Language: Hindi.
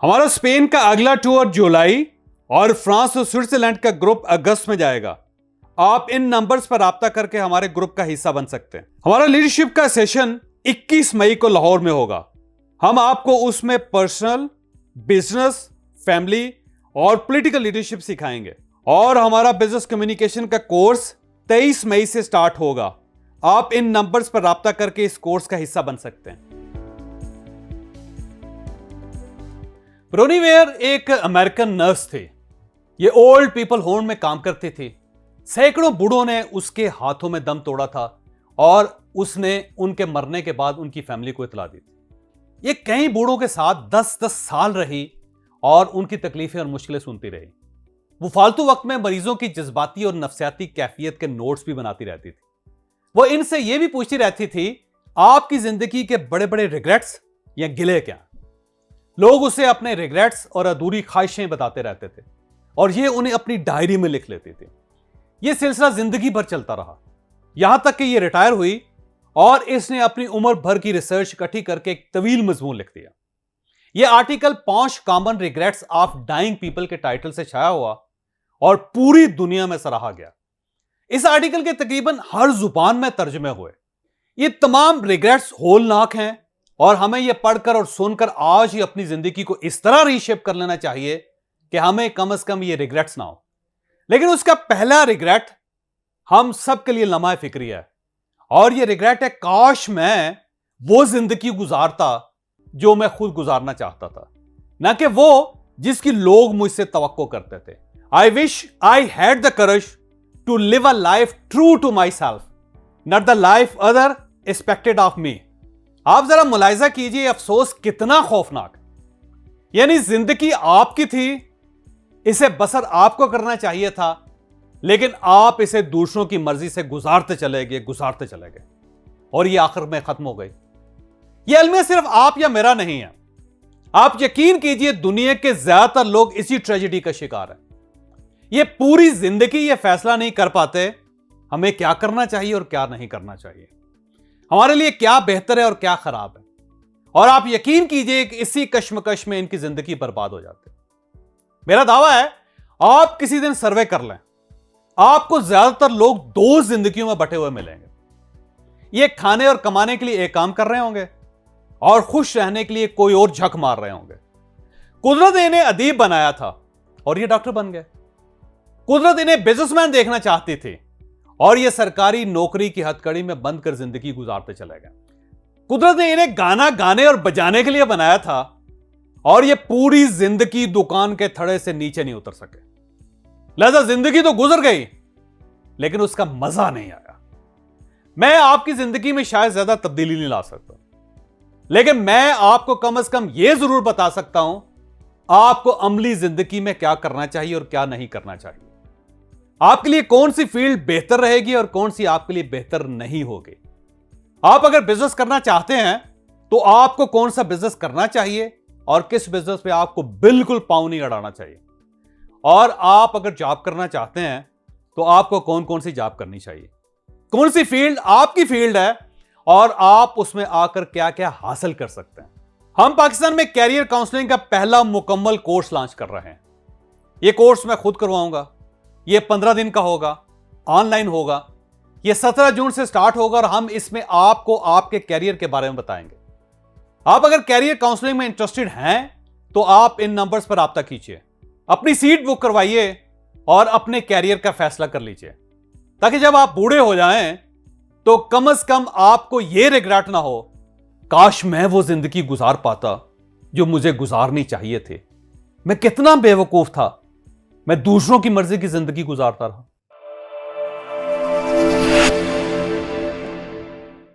हमारा स्पेन का अगला टूर जुलाई और फ्रांस और स्विट्जरलैंड का ग्रुप अगस्त में जाएगा। आप इन नंबर्स पर राब्ता करके हमारे ग्रुप का हिस्सा बन सकते हैं। हमारा लीडरशिप का सेशन 21 मई को लाहौर में होगा। हम आपको उसमें पर्सनल, बिजनेस, फैमिली और पॉलिटिकल लीडरशिप सिखाएंगे। और हमारा बिजनेस कम्युनिकेशन का कोर्स 23 मई से स्टार्ट होगा। आप इन नंबर्स पर राब्ता करके इस कोर्स का हिस्सा बन सकते हैं। ब्रोनी वेयर एक अमेरिकन नर्स थी। ये ओल्ड पीपल होम में काम करती थी। सैकड़ों बूढ़ों ने उसके हाथों में दम तोड़ा था और उसने उनके मरने के बाद उनकी फैमिली को इतला दी थी। ये कई बूढ़ों के साथ 10-10 साल रही और उनकी तकलीफें और मुश्किलें सुनती रही। वो फालतू वक्त में मरीजों की जज्बाती और नफ्सियाती कैफियत के नोट्स भी बनाती रहती थी। वो इनसे यह भी पूछती रहती थी, आपकी जिंदगी के बड़े बड़े रिग्रेट्स या गिले क्या? लोग उसे अपने रिग्रेट्स और अधूरी ख्वाहिशें बताते रहते थे और ये उन्हें अपनी डायरी में लिख लेते थे। यह सिलसिला जिंदगी भर चलता रहा, यहां तक कि ये रिटायर हुई और इसने अपनी उम्र भर की रिसर्च इकट्ठी करके एक तवील मजमून लिख दिया। यह article 5 common regrets of dying people के टाइटल से छाया हुआ और पूरी दुनिया में सराहा गया। इस आर्टिकल के तकरीबन हर जुबान में तर्जुमे हुए। ये तमाम रिग्रेट्स होलनाक हैं और हमें यह पढ़कर और सुनकर आज ही अपनी जिंदगी को इस तरह रीशेप कर लेना चाहिए कि हमें कम से कम ये रिग्रेट्स ना हो। लेकिन उसका पहला रिग्रेट हम सब के लिए लम्हा फिक्री है और यह रिग्रेट है, काश मैं वो जिंदगी गुजारता जो मैं खुद गुजारना चाहता था, ना कि वो जिसकी लोग मुझसे तवक्को करते थे। I wish I had the courage to live a life true to myself, not the life other expected of me। आप जरा मुलाहिजा कीजिए, अफसोस कितना खौफनाक। यानी जिंदगी आपकी थी, इसे बसर आपको करना चाहिए था, लेकिन आप इसे दूसरों की मर्जी से गुजारते चले गए और ये आखिर में खत्म हो गई। ये अलमिया सिर्फ आप या मेरा नहीं है। आप यकीन कीजिए, दुनिया के ज्यादातर लोग इसी ट्रेजेडी का शिकार है। ये पूरी जिंदगी ये फैसला नहीं कर पाते हमें क्या करना चाहिए और क्या नहीं करना चाहिए, हमारे लिए क्या बेहतर है और क्या खराब है। और आप यकीन कीजिए कि इसी कश्मकश में इनकी जिंदगी बर्बाद हो जाती है। मेरा दावा है, आप किसी दिन सर्वे कर लें, आपको ज्यादातर लोग 2 जिंदगियों में बटे हुए मिलेंगे। ये खाने और कमाने के लिए एक काम कर रहे होंगे और खुश रहने के लिए कोई और झक मार रहे होंगे। कुदरत ने इन्हें अदीब बनाया था और ये डॉक्टर बन गए। कुदरत इन्हें बिजनेसमैन देखना चाहती थी और ये सरकारी नौकरी की हथकड़ी में बंद कर जिंदगी गुजारते चले गए। कुदरत ने इन्हें गाना गाने और बजाने के लिए बनाया था और ये पूरी जिंदगी दुकान के थड़े से नीचे नहीं उतर सके। लिहाजा जिंदगी तो गुजर गई, लेकिन उसका मजा नहीं आया। मैं आपकी जिंदगी में शायद ज्यादा तब्दीली नहीं ला सकता, लेकिन मैं आपको कम से कम यह जरूर बता सकता हूं आपको अमली जिंदगी में क्या करना चाहिए और क्या नहीं करना चाहिए। आपके लिए कौन सी फील्ड बेहतर रहेगी और कौन सी आपके लिए बेहतर नहीं होगी। आप अगर बिजनेस करना चाहते हैं तो आपको कौन सा बिजनेस करना चाहिए और किस बिजनेस पे आपको बिल्कुल पांव नहीं अड़ाना चाहिए। और आप अगर जॉब करना चाहते हैं तो आपको कौन कौन सी जॉब करनी चाहिए, कौन सी फील्ड आपकी फील्ड है और आप उसमें आकर क्या क्या हासिल कर सकते हैं। हम पाकिस्तान में कैरियर काउंसलिंग का पहला मुकम्मल कोर्स लॉन्च कर रहे हैं। यह कोर्स मैं खुद करवाऊंगा। यह 15 दिन का होगा, ऑनलाइन होगा। यह 17 जून से स्टार्ट होगा और हम इसमें आपको आपके कैरियर के बारे में बताएंगे। आप अगर कैरियर काउंसलिंग में इंटरेस्टेड हैं तो आप इन नंबर्स पर राब्ता कीजिए, अपनी सीट बुक करवाइए और अपने कैरियर का फैसला कर लीजिए, ताकि जब आप बूढ़े हो जाएं तो कम से कम आपको यह रिग्रेट ना हो, काश मैं वो जिंदगी गुजार पाता जो मुझे गुजारनी चाहिए थी। मैं कितना बेवकूफ था, मैं दूसरों की मर्जी की जिंदगी गुजारता रहा।